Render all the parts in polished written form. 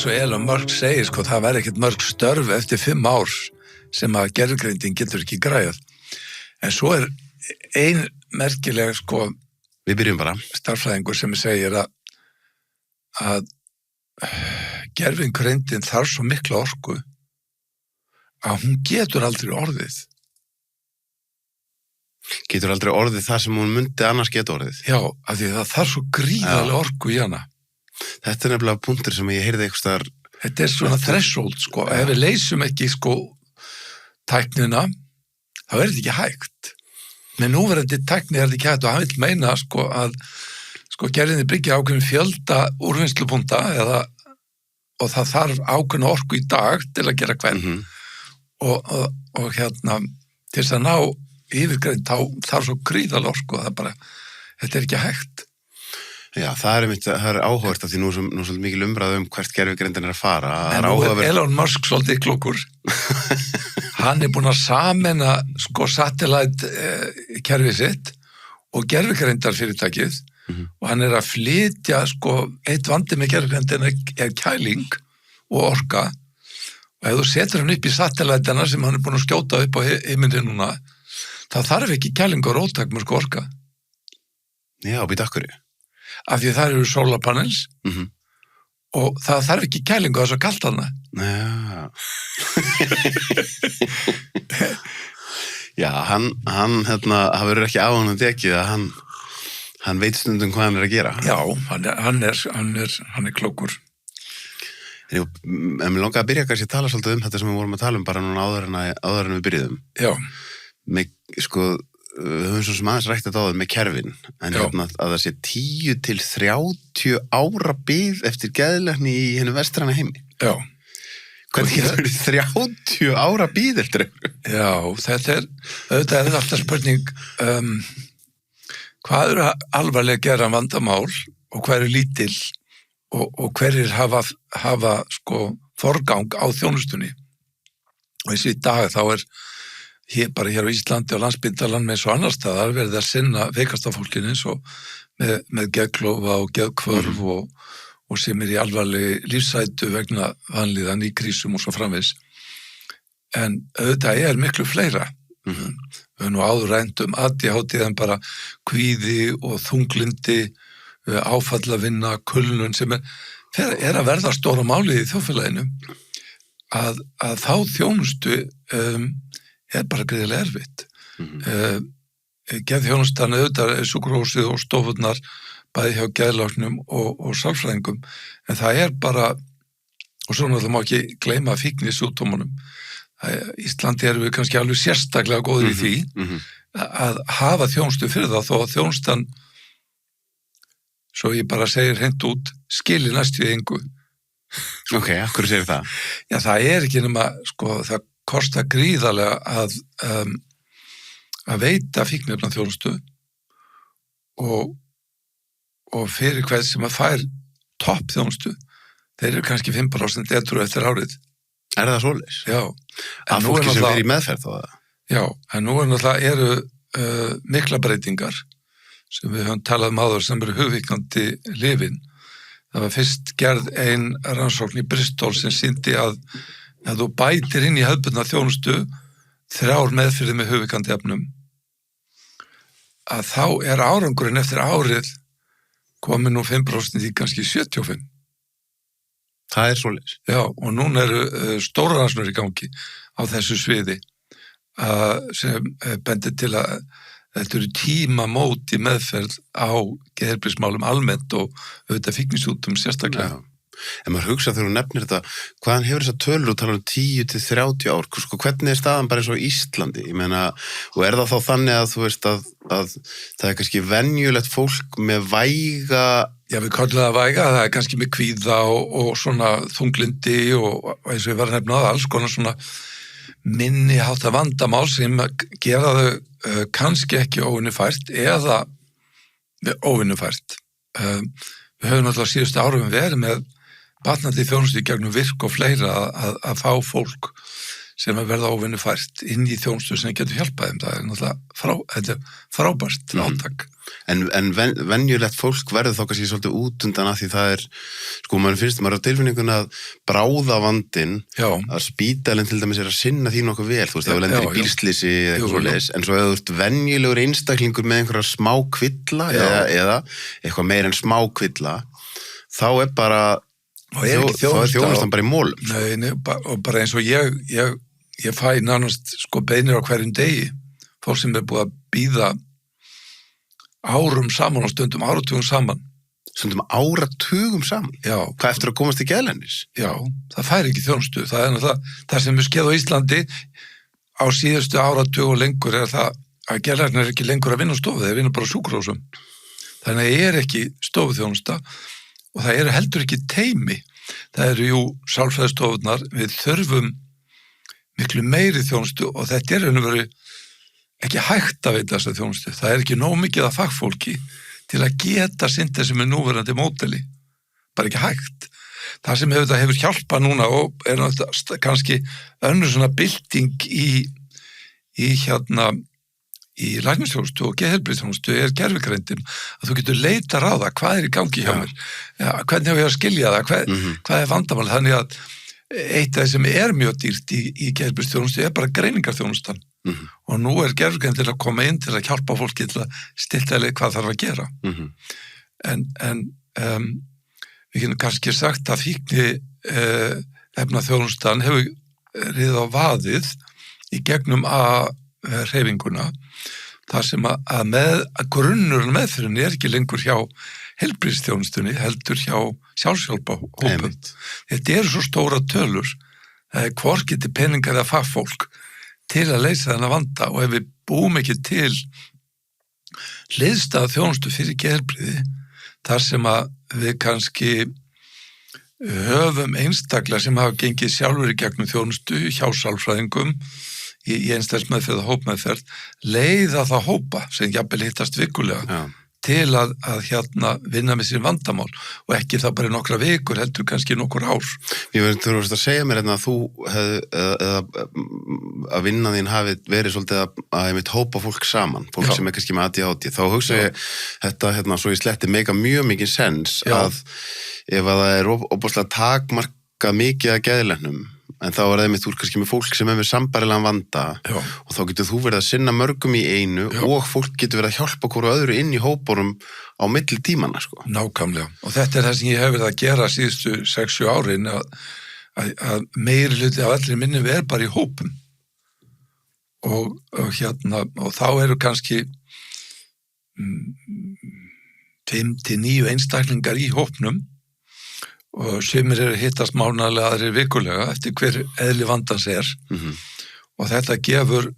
eins og Elon Musk segir, sko, það væri ekkert mörg störf eftir 5 ár sem að gervigreindin getur ekki græjað. En svo ein merkileg, sko, við byrjum bara. Starffræðingur sem segir að gervigreindin þarf svo mikla orku að hún getur aldrei orðið. Getur aldrei orðið það sem hún myndi annars geta orðið? Já, af því það þarf svo gríðarlega orku í hana. Þetta nefnilega punktur sem ég heyrði eitthvað staðar. Þetta svona threshold, sko. Ef við leysum ekki, sko, tæknina, þá þetta ekki hægt. Með núverandi tækni þetta ekki hægt og hann vil meina, sko, að sko, gerðinni byggja ákveðin fjölda úrvinnslupunta og það þarf ákveðin orku í dag til að gera hvern. Og hérna, til þess að ná yfirgreind, þá þarf svo gríðarlega orku og það bara, þetta ekki hægt. Já, það áhugavert af því nú svolítið mikil umræða hvert gervigreindin að fara. En nú Elon Musk svolítið klokkur. Hann búinn að sameina, sko, satellite kerfið sitt og gervigreindarfyrirtækið og hann að flytja, sko, eitt vandi með gervigreindina kæling og orka og ef þú setur hann upp í satellitena sem hann búinn að skjóta upp á heimildin núna, þá þarf ekki kæling og róttakmörk orka. Já, býta akkur. Af því það eru solarpanels og það þarf ekki kælingu þess að kalt hana. Já. Já, hann það verður ekki á hann að dekið að hann veit stundum hvað hann að gera. Já, hann er klókur. En mér langaði að byrja kannski að tala svolítið þetta sem við vorum að tala bara núna áður en við byrjuðum. Já. Með, sko, við höfum svo sem aðeins rætt þetta áður með kerfin, en að það sé 10 til 30 ára bið eftir geðlækni í hennu vestræna heimi. Já. Hvernig getur 30 ára bið eftir? Já, þetta alltaf spurning, hvað alvarlega gera vandamál og hvað lítil og hverjir hafa sko forgang á þjónustunni. Og eins og í dag þá bara hér á Íslandi og Landspítalanum eins og annars staðar verið að sinna veikasta fólkinu eins og með geðklofa og geðhvörf og sem í alvarlegi lífshættu vegna vanlíðan í krísum og svo framvegis. En auðvitað miklu fleira. Við höfum nú áður rætt ADHD en bara kvíði og þunglindi, áfallavinna, kulnun sem að verða stóra málið í þjóðfélaginu að þá þjónustu bara greiðilega erfitt. Geðþjónustan auðvitað sjúkrahúsið og stofurnar bæði hjá geðlæknum og sálfræðingum, en það bara, og svo náttúrulega má ekki gleyma fíknisjúkdómunum. Íslandi við kannski alveg sérstaklega góðir í því að hafa þjónustu fyrir það, þó að þjónustan, svo ég bara segir hreint út, skili næstu í engu. Ok, akkur segir það? Já, það ekki nema, sko, það kostar gríðarlega að veita fíkniefna þjónustu og fyrir hvern sem að fær topp þjónustu, þeir kannski 5% edrú eftir árið. Það svoleiðis? Já. Að fólki sem í meðferð þá það? Já, en nú náttúrulega mikla breytingar sem við höfum talað áður sem hugvíkandi lyfin. Það var fyrst gerð ein rannsókn í Bristol sem sýndi að þú bætir inn í hefðbundna þjónustu 3 meðferðir með hugvíkandi efnum, að þá árangurinn eftir árið komið nú 5% í kannski 75%. Það svoleiðis? Já, og núna stóra rannsóknir í gangi á þessu sviði sem bendir til að þetta tímamót í meðferð á geðheilbrigðismálum almennt og auðvitað fíknisjúkdómum sérstaklega. Já. En maður hugsa þegar þú nefnir þetta, hvaðan hefur þessa tölur og tala 10 til 30 ár? Sko, hvernig staðan bara eins og Íslandi? Ég meina, og það þá þannig að þú veist að það kannski venjulegt fólk með væga... Já, við kallum það væga, það kannski með kvíða og svona þunglindi og eins og ég var að nefna alls konar svona minni hátta vandamál sem gera þau kannski ekki óvinnufært eða óvinnufært. Við höfum náttúrulega síðustu árum verið með batnandi þjónustu í gegnum virk og fleira að fá fólk sem verða óvinnufært inn í þjónustu sem getur hjálpað þeim. Það náttúrulega frábært átak. En venjulegt fólk verður þá kannski svolítið út undan að því það sko, maður á tilfinninguna að bráðavandinn, að spítalinn til dæmis að sinna því nokkuð vel, þú veist, ef þú lendir í bílslýsi eða eitthvað svoleiðis, en svo ef þú ert venjulegur einstaklingur með einhverja smá kvilla eða eitthvað meir en smá kvilla, þá bara þjónustan bara í mólum. Nei, og bara eins og ég fæ nánast sko beinir á hverjum degi, fólk sem búið að bíða árum saman og stundum áratugum saman. Stundum áratugum saman? Já. Hvað eftir að komast í geðlæknis? Já, það fær ekki þjónustu. Það náttúrulega, það sem er skeð á Íslandi á síðustu áratug og lengur er það að geðlæknar er ekki lengur að vinna á stofu, þeir vinna bara á sjúkrahúsum. Þannig að það er ekki stofuþjónusta og það eru heldur ekki teymi. Það eru sálfræðistofurnar, við þurfum miklu meiri þjónustu og þetta er verið ekki hægt að veita þessa þjónustu. Það er ekki nóg mikið af fagfólki til að geta sinnt þessi með núverandi módeli. Bara ekki hægt. Það sem hefur hjálpað núna og er kannski önnur svona bylting í læknisþjónustu og geðheilbrigðisþjónustu er gervigreindin að þú getur leita ráða hvað er í gangi hjá mér. Ja, hvernig hef ég að skilja það? Hvað er vandamál? Þannig að eitt af það sem er mjög dýrt í geðheilbrigðisþjónustu er bara greiningarþjónustan. Og nú er gerfugreind til að koma inn til að hjálpa fólki til að stilla hvað þarf að gera. En við getum kannski sagt að fíkni efnaþjónustan hefur riðið á vaðið í gegnum hreyfinguna þar sem að grunnurinn meðferðinni er ekki lengur hjá heilbrigðisþjónustunni, heldur hjá sjálfshjálpahópum. Þetta eru svo stóra tölur, það er hvorki til peningar eða fagfólk til að leysa þennan vanda og ef við búum ekki til hliðstæða þjónustu fyrir geðheilbrigði þar sem að við kannski höfum einstaklega sem hafa gengið sjálfur í gegnum þjónustu hjá sálfræðingum í einstaklismeðferð og hópmeðferð leiða það hópa sem jafnvel hittast vikulega til að vinna með sín vandamál og ekki það bara nokkra vikur heldur kannski nokkur ár. Þú veist að segja mér að þú að vinna þín hafi verið svolítið að einmitt hópa fólk saman, fólk sem er kannski með ADHD, þá hugsa ég þetta svo ég sletti mjög mikið sens að ef að það er óbúslega takmarkað mikið að geðlæknum en þá er það einmitt úr kannski með fólk sem er með sambærilegan vanda og þá getur þú verið að sinna mörgum í einu og fólk getur verið að hjálpa hverju öðru inn í hópunum á milli tímanna, sko. Nákvæmlega. Og þetta er það sem ég hef verið að gera síðustu 6-7 árin að meiri hluti af allir minni við bara í hópum. Og þá eru kannski 5-9 einstaklingar í hópnum og sumir eru hittast mánaðarlega, aðrir vikulega eftir hver eðli vandans er og þetta gefur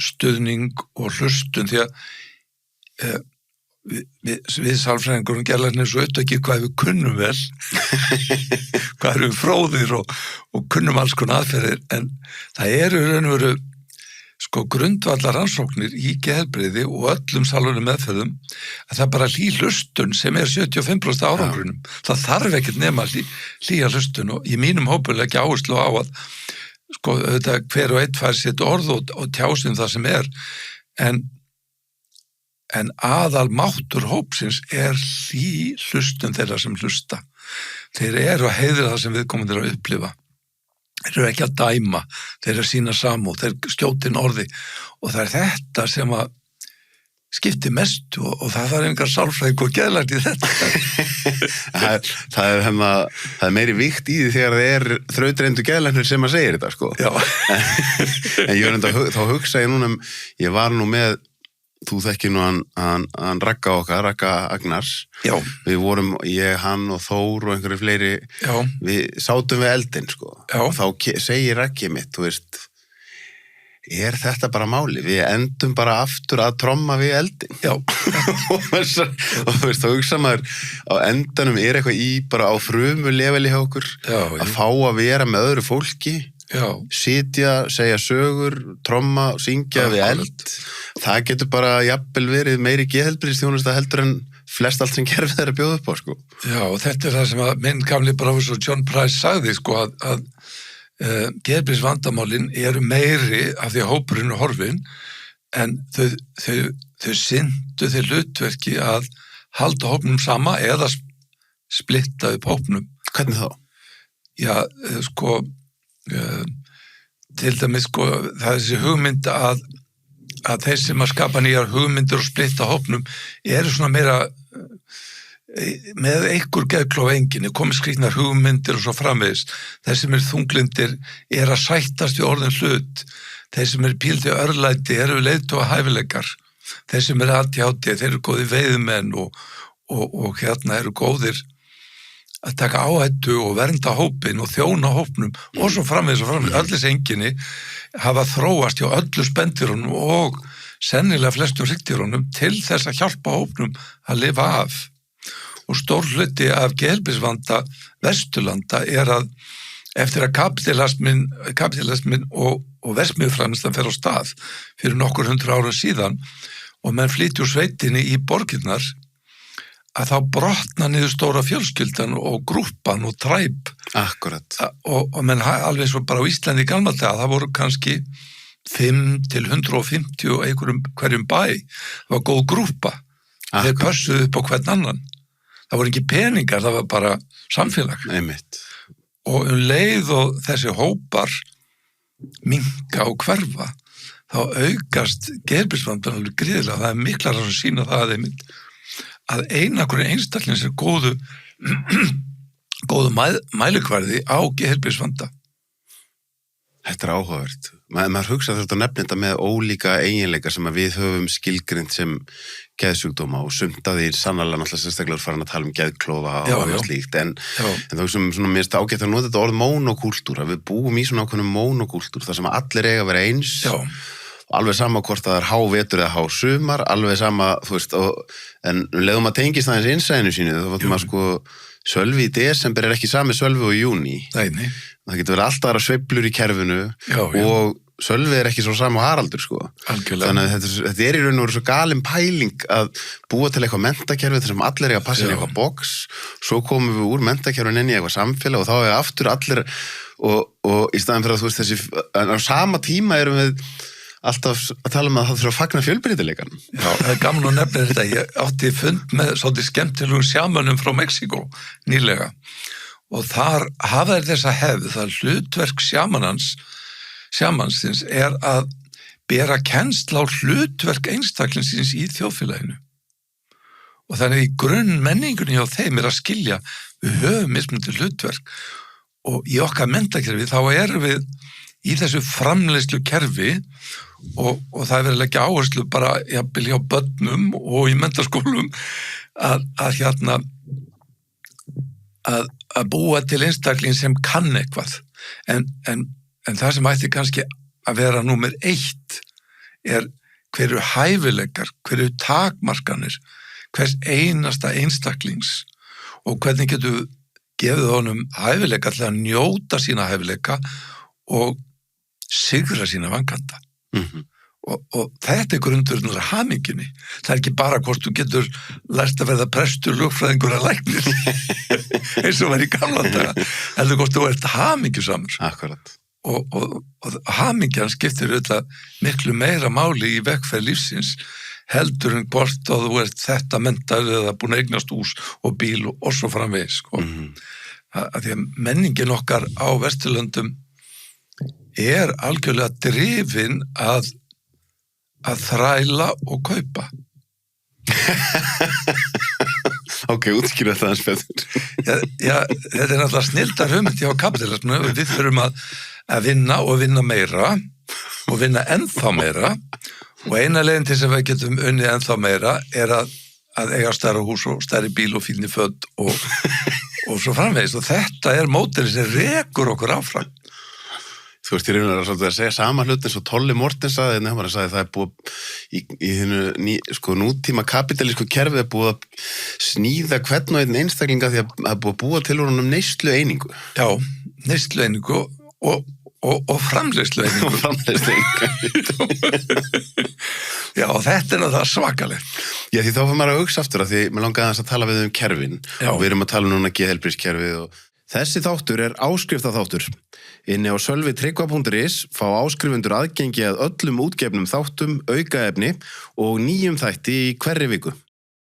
stuðning og hlustun því að við sálfræðingurum geðlæknir svo upptökið hvað við kunnum vel hvað erum fróðir og kunnum alls konar aðferðir en það eru raun og veru sko grundvallar rannsóknir í geðheilbrigði og öllum sálfræðilegum meðferðum að það er bara hlustun sem er 75% árangrinum. Það þarf ekkert nema hlýja hlustun og í mínum hópur leggja áherslu á að sko hver og einn fær sitt orð og tjásum það sem er en aðal máttur hópsins er hlustun þeirra sem hlusta. Þeir eru að heiðra það sem viðkomandi eru að upplifa. Þeir eru ekki að dæma, þeir eru að sýna samúð, þeir skjótin orði og það er þetta sem að skiptir mest og það er engar sálfræðing og geðlæknir í þetta. það er meiri víkt í því þegar það er þrautreyndur geðlæknir sem að segja þetta, sko. Já. En ég þá hugsa ég núna, ég var nú með þú þekkir nú hann Ragga okkar, Ragga Agnars. Já. Við vorum, ég, hann og Þór og einhverju fleiri. Já. Við sátum við eldinn, sko. Já. Og þá segir Raggi mitt, þú veist, er þetta bara máli? Við endum bara aftur að tromma við eldinn. Já. Og þú veist, þá hugsa maður, á endanum er eitthvað bara á frumu leveli hjá okkur, að fá að vera með öðru fólki. Já. Sitja, segja sögur, tromma, syngja við eld. Það getur bara jafnvel verið meiri geðheilbrigðisþjónusta heldur en flest allt sem gerfið þeirra bjóða upp á, sko. Já, og þetta er það sem að minn gamli prófessor John Price sagði, sko, að geðheilbrigðisvandamálin eru meiri af því að hópurinn er horfinn, en þau syndu þeir hlutverki að halda hópnum sama eða splitta upp hópnum. Hvernig þá? Já, til dæmis, það er þessi hugmynd að þeir sem að skapa nýjar hugmyndir og splitta hópnum eru svona meira með einhver geðklofa enginni, komið skrýtnar hugmyndir og svo framvegis. Þeir sem eru þunglindir að sættast við orðin hlut. Þeir sem eru píldi örlæti eru leiðtoga hæfileikar. Þeir sem eru ADHD, þeir eru góðir veiðmenn og hérna eru góðir að taka áhættu og vernda hópin og þjóna hópnum og svo framvegis. Öll þessi enginni hafa þróast hjá öllu spendýrunum og sennilega flestum hryggdýrunum til þess að hjálpa hópnum að lifa af. Og stór hluti af geðheilbrigðisvanda Vesturlanda að eftir að kapitalismin og verksmiðjuframleiðslan fer á stað fyrir nokkur 100 árum síðan og menn flytja úr sveitinni í borgirnar, að þá brotna niður stóra fjölskyldan og grúppan og træp. Akkurat. Og menn alveg eins og bara á Íslandi í gamla daga, það voru kannski 5 til 150 hverjum bæ. Það var góð grúppa. Þeir pössuðu upp á hvern annan. Það voru ekki peningar, það var bara samfélag. Einmitt. Og leið og þessi hópar minnka og hverfa, þá aukast geðheilbrigðisvandann alveg gríðarlega. Það er miklar að sýna það að einhverjum einstakling sem góðu mælikvarði á geðheilbrigðisvanda. Þetta er áhugavert. Maður hugsa þetta nefnir þetta með ólíka eiginleika sem að við höfum skilgrind sem geðsjúkdóma og sumt að því sannarlega náttúrulega sérstaklega farin að tala um geðklofa og annað slíkt en þá sem svona mér finnst ágætt að nota þetta orð mónokúltúra. Við búum í svona ákveðnum mónokúltúr þar sem allir eiga að vera eins. Já. Alveg sama hvort það er hávetur eða hásumar, alveg sama, þú veist, en leiðum að tengist aðeins innsæðinu sínu, þá fannst maður Sölvi í desember er ekki sami Sölvi og í júní. Nei. Það getur verið alltaf aðra sveiflur í kerfinu og Sölvi er ekki svo sami og Haraldur, Algjörlega. Þannig að þetta er í raun og veru svo galin pæling að búa til eitthvað menntakerfi þar sem allir eiga að passa inn í eitthvað box, svo komum við úr menntakerfinu inn í eitthvað samfélag og þá er aftur allir og í staðin fyrir að þú veist þessi, en á sama tíma erum við alltaf að tala að það þurfa að fagna fjölbreytileikanum. Já, það er gaman að nefna þetta. Ég átti fund með svolítið skemmtilegum sjamanum frá Mexíkó nýlega og þar hafa þeir þessa hefð, það hlutverk sjamansins að bera kennsl á hlutverk einstaklingsins í þjóðfélaginu. Og þannig í grunn menningunni hjá þeim að skilja, við höfum mismunandi hlutverk og í okkar menntakerfi þá erum við í þessu framleiðslu kerfi og það er verið að leggja áherslu bara jafnvel hjá börnum og í menntaskólum að búa til einstakling sem kann eitthvað en það sem ætti kannski að vera númer 1 hverju hæfileikar, hverju takmarkanir hvers einasta einstaklings og hvernig getur gefið honum hæfileika til að njóta sína hæfileika og sigra sína vankanta. Og þetta er grundurinn að hamingjunni. Það er ekki bara hvort þú getur lært að verða prestur, lögfræðingur að læknir eins og var í gamla daga, heldur hvort þú ert hamingjusamur. Akkurat. Og hamingjan skiptir auðvitað miklu meira máli í vegferð lífsins heldur en hvort að þú ert þetta menntað eða búin að eignast hús og bíl og svo framvegis. Að því að menningin okkar á Vesturlöndum algjörlega drifin að þræla og kaupa. Ok, útskýra þetta aðeins betur. Já, þetta er náttúrulega snilldar hugmynd hjá kapitalismu. Við þurfum að vinna og vinna meira og vinna ennþá meira og eina leiðin til sem við getum unnið ennþá meira að eiga stærra hús og stærri bíl og fínni föt og svo framvegis og þetta er módelið sem rekur okkur áfram. Þú veist, ég reynar að segja sama hlut eins og Tolli Mortens sagði, en hann sagði að það er búið í þínu nútíma kapitalísku kerfið er búið að sníða hvern og einn einstaklinga því að það er búið að búa til honum neyslu einingu. Já, neyslu einingu og framleiðslu einingu. Og framleiðslu einingu. Já, og þetta er það svakalegt. Já, því þá fyrir maður að hugsa aftur að því maður langaði aðeins að tala við kerfin og við erum að tala núna geðheilbrigðiskerfið og þessi þáttur er áskriftaþáttur. Inni á sölvitryggva.is fá áskrifundur aðgengi að öllum útgefnum þáttum, aukaefni og nýjum þætti í hverri viku.